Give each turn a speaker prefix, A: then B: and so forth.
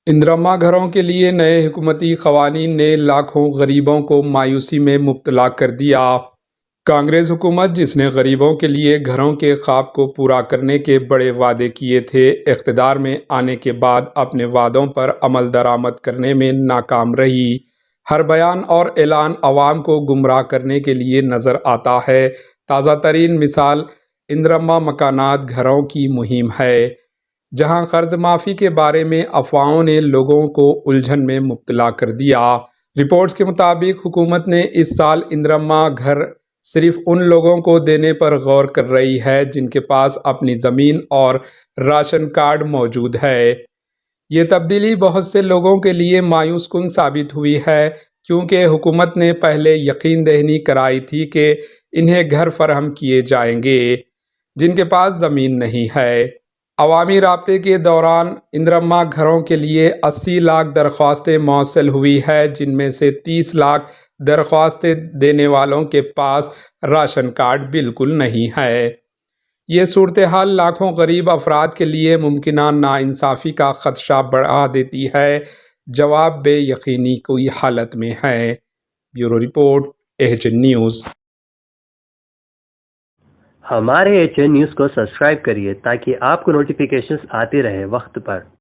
A: اندرما گھروں کے لیے نئے حکومتی قوانین نے لاکھوں غریبوں کو مایوسی میں مبتلا کر دیا۔ کانگریس حکومت، جس نے غریبوں کے لیے گھروں کے خواب کو پورا کرنے کے بڑے وعدے کیے تھے، اقتدار میں آنے کے بعد اپنے وعدوں پر عمل درآمد کرنے میں ناکام رہی۔ ہر بیان اور اعلان عوام کو گمراہ کرنے کے لیے نظر آتا ہے۔ تازہ ترین مثال اندرما مکانات گھروں کی مہم ہے، جہاں قرض معافی کے بارے میں افواہوں نے لوگوں کو الجھن میں مبتلا کر دیا۔ رپورٹس کے مطابق حکومت نے اس سال اندرما گھر صرف ان لوگوں کو دینے پر غور کر رہی ہے جن کے پاس اپنی زمین اور راشن کارڈ موجود ہے۔ یہ تبدیلی بہت سے لوگوں کے لیے مایوس کن ثابت ہوئی ہے، کیونکہ حکومت نے پہلے یقین دہانی کرائی تھی کہ انہیں گھر فراہم کیے جائیں گے جن کے پاس زمین نہیں ہے۔ عوامی رابطے کے دوران اندرما گھروں کے لیے 80 لاکھ درخواستیں موصول ہوئی ہیں، جن میں سے 30 لاکھ درخواستیں دینے والوں کے پاس راشن کارڈ بالکل نہیں ہے۔ یہ صورتحال لاکھوں غریب افراد کے لیے ممکنہ ناانصافی کا خدشہ بڑھا دیتی ہے۔ جواب بے یقینی کی حالت میں ہے۔ Bureau report, H N news.
B: ہمارے ایچ این نیوز کو سبسکرائب کریے تاکہ آپ کو نوٹیفیکیشنز آتے رہے وقت پر۔